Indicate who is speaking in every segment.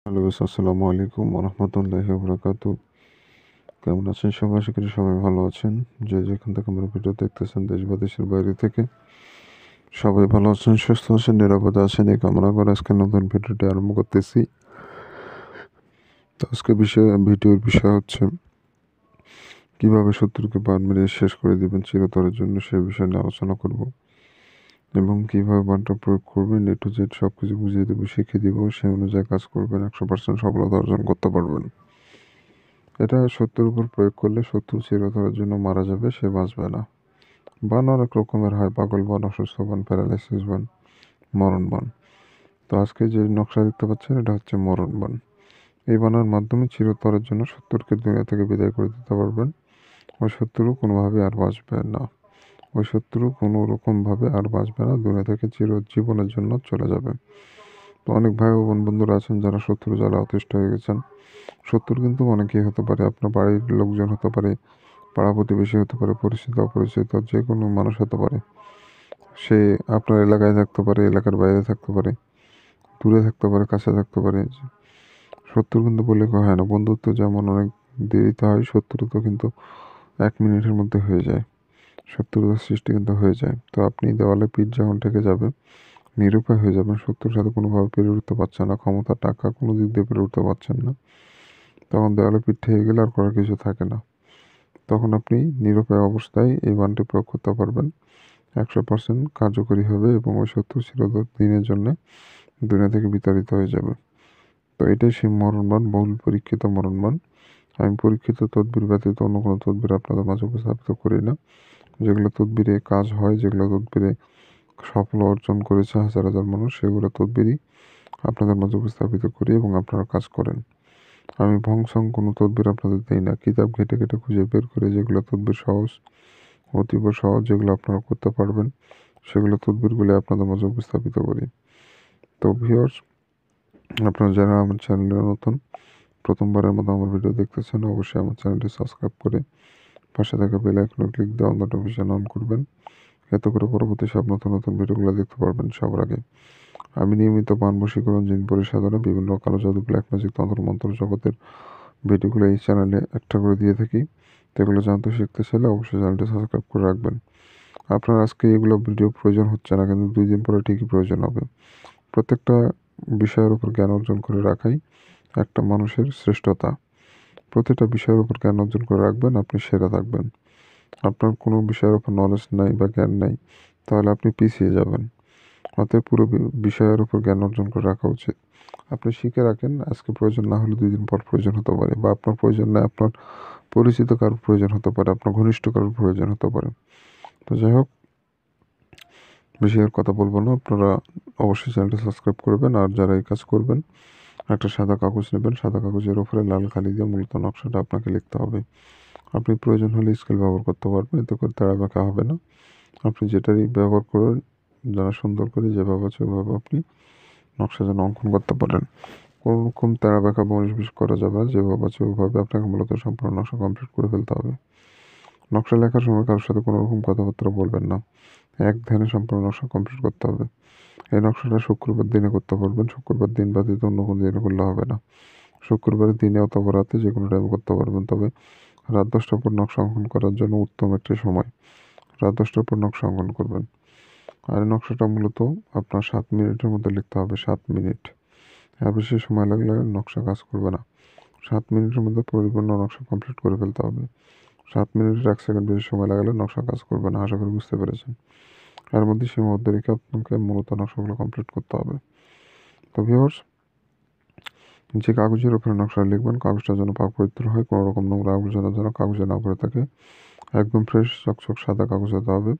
Speaker 1: Hello আসসালামু আলাইকুম রহমতুল্লাহি বারাকাতু। কেমন আছেন সবাই? আশা করি সবাই ভালো আছেন। যে যেখান থেকে আমার ভিডিও দেখতেছেন, দেশ বা দেশের বাইরে থেকে সবাই ভালো আছেন, সুস্থ আছেন, নিরাপদে আছেন এই কামনা করে আজকে নতুন ভিডিওটি আরম্ভ করতেছি। তো আজকে ভিডিওর বিষয় হচ্ছে কিভাবে শত্রুকে বান মেরে শেষ করে দিবেন চিরতরের জন্য, সেই বিষয় নিয়ে আলোচনা করব এবং কিভাবে বানটা প্রয়োগ করবেন A to Z সব কিছু বুঝিয়ে দেবো, শিখিয়ে দিব। সেই অনুযায়ী কাজ করবেন, 100% সফলতা অর্জন করতে পারবেন। এটা শত্রুর উপর প্রয়োগ করলে শত্রু চিরতরের জন্য মারা যাবে, সে বাঁচবে না। বান অনেক রকমের হয়, পাগল বান, অসুস্থ বান, প্যারালাইসিস বান, মরণ বান। তো আজকে যে নকশা দেখতে পাচ্ছেন এটা হচ্ছে মরণ বান। এই বানের মাধ্যমে চিরতরের জন্য শত্রুকে দুনিয়া থেকে বিদায় করে দিতে পারবেন। ওই শত্রু কোনোভাবে আর বাঁচবে না। ওই শত্রু কোনো রকমভাবে আর বাঁচবে না, দুনিয়া থেকে চিরজীবনের জন্য চলে যাবে। তো অনেক ভাই ও বোন বন্ধুরা আছেন যারা শত্রু জ্বালা অতিষ্ঠ হয়ে গেছেন। শত্রু কিন্তু অনেকেই হতে পারে, আপনার বাড়ির লোকজন হতে পারে, পাড়া প্রতিবেশী হতে পারে, পরিচিত অপরিচিত যে কোনো মানুষ হতে পারে। সে আপনার এলাকায় থাকতে পারে, এলাকার বাইরে থাকতে পারে, দূরে থাকতে পারে, কাছে থাকতে পারে। শত্রু কিন্তু বলে কেউ হয় না। বন্ধুত্ব যেমন অনেক দেরিতে হয়, শত্রুতা কিন্তু 1 মিনিটের মধ্যে হয়ে যায়। শত্রুতার সৃষ্টি কিন্তু হয়ে যায়। তো আপনি দেওয়ালে পিঠ যখন ঠেকে যাবে, নিরুপায় হয়ে যাবেন, শত্রুর সাথে কোনোভাবে পেরে উঠতে পারছেন না, ক্ষমতা টাকা কোনো দিক দিয়ে পেরে উঠতে পারছেন না, তখন দেওয়ালে পিঠ ঠেকে গেলে আর করার কিছু থাকে না। তখন আপনি নিরুপায় অবস্থায় এই বানটি প্রয়োগ করতে পারবেন। 100% কার্যকরী হবে এবং ওই শত্রু চিরদিনের জন্য দুনিয়া থেকে বিতাড়িত হয়ে যাবে। তো এটাই সেই মরণবান, বহুল পরীক্ষিত মরণবান। আমি পরীক্ষিত তদবির ব্যতীত অন্য কোনো তদবির আপনাদের মাঝে উপস্থাপিত করি না। যেগুলো তদবিরে কাজ হয়, যেগুলো তদবিরে সফল অর্জন করেছে হাজার হাজার মানুষ, সেগুলো তদবিরই আপনাদের মাঝে উপস্থাপিত করি এবং আপনারা কাজ করেন। আমি ভংসং কোনো তদবির আপনাদের দিই না। কিতাব ঘেটে ঘেটে খুঁজে বের করে যেগুলো তদবির সহজ, অতীব সহজ, যেগুলো আপনারা করতে পারবেন, সেগুলো তদবিরগুলি আপনাদের মাঝে উপস্থাপিত করি। তো ভিউয়ার্স, আপনারা যারা আমার চ্যানেলে নতুন, প্রথমবারের মতো আমার ভিডিও দেখতেছেন, অবশ্যই আমার চ্যানেলটি সাবস্ক্রাইব করে পাশে থাকা বেল আইকনে ক্লিক দিয়ে অল নোটিফিকেশন অন করবেন। এতে করে পরবর্তী সব নতুন নতুন ভিডিওগুলো দেখতে পারবেন সবার আগে। আমি নিয়মিত বান বশীকরণ, জিন পরিসাধনা, বিভিন্ন কালো জাদু, ব্ল্যাক ম্যাজিক, তন্ত্র মন্ত্র জগতের ভিডিওগুলো এই চ্যানেলে একটা করে দিয়ে থাকি। তো এগুলো জানতে শিখতে চাইলে অবশ্যই চ্যানেলটি সাবস্ক্রাইব করে রাখবেন। আপনার আজকে এগুলো ভিডিও প্রয়োজন হচ্ছে না, কিন্তু 2 দিন পরে ঠিকই প্রয়োজন হবে। প্রত্যেকটা বিষয়ের উপর জ্ঞান অর্জন করে রাখাই একটা মানুষের শ্রেষ্ঠতা। প্রতিটা বিষয়ের উপর জ্ঞান অর্জন করে রাখবেন, আপনি সেরা থাকবেন। আপনার কোনো বিষয়ের উপর নলেজ নাই বা জ্ঞান নাই, তাহলে আপনি পিছিয়ে যাবেন। অতএব পুরো বিষয়ের উপর জ্ঞান অর্জন করে রাখা উচিত। আপনি শিখে রাখেন, আজকে প্রয়োজন না হলে 2 দিন পর প্রয়োজন হতে পারে, বা আপনার প্রয়োজন না, আপনার পরিচিত কারোর প্রয়োজন হতে পারে, আপনার ঘনিষ্ঠ কারোর প্রয়োজন হতে পারে। তো যাই হোক, বেশি আর কথা বলবো না। আপনারা অবশ্যই চ্যানেলটি সাবস্ক্রাইব করবেন। আর যারা এই কাজ করবেন, একটা সাদা কাগজ নেবেন, সাদা কাগজের উপরে লাল কালি দিয়ে মূলত নকশাটা আপনাকে লিখতে হবে। আপনি প্রয়োজন হলে স্কেল ব্যবহার করতে পারবেন, এতে করে তাড়া বাঁকা হবে না। আপনি যেটারই ব্যবহার করেন, যারা সুন্দর করে যেভাবে আছে ওইভাবে আপনি নকশা যেন অঙ্কন করতে পারেন। কোনো রকম তেড়া বেঁকা উনিশ বিশ করা যাবে না, যেভাবে আছে ওইভাবে আপনাকে মূলত সম্পূর্ণ নকশা কমপ্লিট করে ফেলতে হবে। নকশা লেখার সময় কারোর সাথে কোনো রকম কথাবার্তা বলবেন না, এক ধ্যানে সম্পূর্ণ নকশা কমপ্লিট করতে হবে। এই নকশাটা শুক্রবার দিনে করতে পারবেন, শুক্রবার দিন ব্যতীত অন্য কোনো দিনে করলে হবে না। শুক্রবারের দিনে অথবা রাতে যে কোনো টাইমে করতে পারবেন, তবে রাত 10টার পর নকশা অঙ্কন করার জন্য উত্তম একটি সময়। রাত 10টার পর নকশা অঙ্কন করবেন। আর এই নকশাটা মূলত আপনার 7 মিনিটের মধ্যে লিখতে হবে, 7 মিনিট। আর বেশি সময় লাগলে নকশা কাজ করবে না। 7 মিনিটের মধ্যে পরিপূর্ণ নকশা কমপ্লিট করে ফেলতে হবে। 7 মিনিটের 1 সেকেন্ড বেশি সময় লাগালে নকশা কাজ করবে না, আশা করি বুঝতে পেরেছেন। এর মধ্যে সীমাবদ্ধ রেখে আপনাকে মূলত নকশাগুলো কমপ্লিট করতে হবে। তো ভিউয়ার্স, যে কাগজের উপরে নকশা লিখবেন, কাগজটা যেন পাক পবিত্র হয়, কোনো রকম নোংরা আবর্জনা যেন কাগজে না পড়ে থাকে। একদম ফ্রেশ চকচক সাদা কাগজ হতে হবে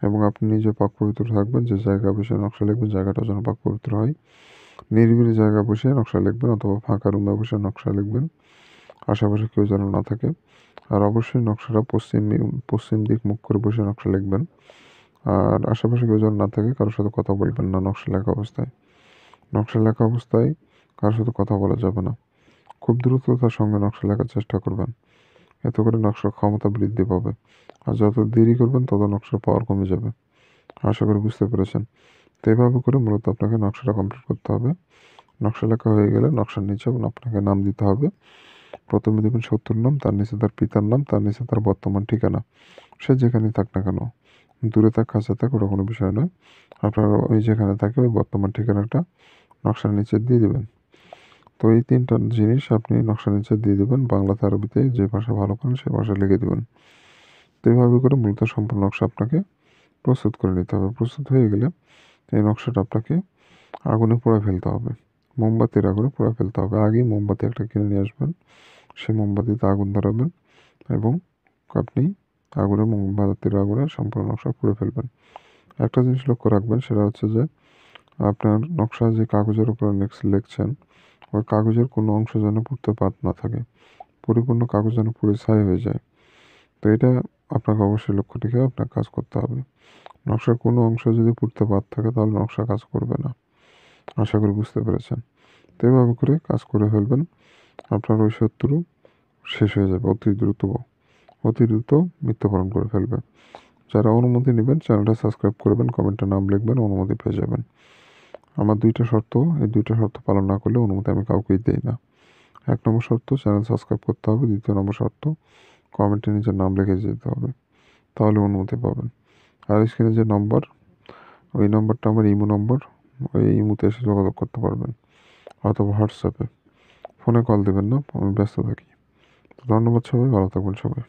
Speaker 1: এবং আপনি নিজে পাক পবিত্র থাকবেন। যে জায়গায় বসে নকশা লিখবেন, জায়গাটা যেন পাক পবিত্র হয়। নিরিবিলি জায়গায় বসে নকশা লিখবেন অথবা ফাঁকা রুমে বসে নকশা লিখবেন, আশেপাশে কেউ যেন না থাকে। আর অবশ্যই নকশাটা পশ্চিম দিক মুখ করে বসে নকশা লিখবেন। আর আশেপাশে কেউ যেন না থাকে, কারোর সাথে কথা বলবেন না নকশা লেখা অবস্থায়। নকশা লেখা অবস্থায় কারোর সাথে কথা বলা যাবে না। খুব দ্রুততার সঙ্গে নকশা লেখার চেষ্টা করবেন, এতে করে নকশার ক্ষমতা বৃদ্ধি পাবে। আর যত দেরি করবেন তত নকশার পাওয়ার কমে যাবে। আশা করি বুঝতে পেরেছেন। তো এভাবে করে মূলত আপনাকে নকশাটা কমপ্লিট করতে হবে। নকশা লেখা হয়ে গেলে নকশার নিচে আপনাকে নাম দিতে হবে। প্রথমে দেবেন শত্রুর নাম, তার নিচে তার পিতার নাম, তার নিচে তার বর্তমান ঠিকানা। সে যেখানেই থাক না কেন, দূরে থাক কাছে থাক ওটা কোনো বিষয় নয়। আপনার ওই যেখানে থাকে ওই বর্তমান ঠিকানাটা নকশার নিচে দিয়ে দেবেন। তো এই 3টা জিনিস আপনি নকশার নিচে দিয়ে দেবেন। বাংলাতে আরবিতে যে ভাষা ভালো পারেন সেই ভাষায় লিখে দেবেন। তো এইভাবে করে মূলত সম্পূর্ণ নকশা আপনাকে প্রস্তুত করে নিতে হবে। প্রস্তুত হয়ে গেলে এই নকশাটা আপনাকে আগুনে পোড়া ফেলতে হবে। মোমবাতির আগুনে পোড়া ফেলতে হবে। আগেই মোমবাতি একটা কিনে নিয়ে আসবেন। সেই মোমবাতিতে আগুন ধরাবেন এবং আপনি মোমবাতির আগুনে সম্পূর্ণ নকশা পুড়ে ফেলবেন। একটা জিনিস লক্ষ্য রাখবেন, সেটা হচ্ছে যে আপনার নকশা যে কাগজের উপরে লিখছেন ওই কাগজের কোনো অংশ যেন পুড়তে বাদ না থাকে। পরিপূর্ণ কাগজ যেন পুড়ে ছাই হয়ে যায়। তো এটা আপনাকে অবশ্যই লক্ষ্য রেখে আপনার কাজ করতে হবে। নকশার কোনো অংশ যদি পুড়তে বাদ থাকে তাহলে নকশা কাজ করবে না। আশা করি বুঝতে পেরেছেন। তো এভাবে করে কাজ করে ফেলবেন। আপনার ওই শত্রু শেষ হয়ে যাবে অতি দ্রুত মৃত্যুবরণ করে ফেলবে। যারা অনুমতি নেবেন চ্যানেলটা সাবস্ক্রাইব করবেন, কমেন্টে নাম লিখবেন, অনুমতি পেয়ে যাবেন। আমার 2টা শর্ত, এই 2টা শর্ত পালন না করলে অনুমতি আমি কাউকেই দেই না। 1 নম্বর শর্ত চ্যানেল সাবস্ক্রাইব করতে হবে। 2য় নম্বর শর্ত কমেন্টে নিজের নাম লিখে যেতে হবে, তাহলে অনুমতি পাবেন। আর স্ক্রিনে যে নম্বর, ওই নম্বরটা আমার ইমো নম্বর, ওই ইমোতে এসে যোগাযোগ করতে পারবেন অথবা হোয়াটসঅ্যাপে। ফোনে কল দেবেন না, আমি ব্যস্ত থাকি। তো ধন্যবাদ সবাই, ভালো থাকবেন সবাই।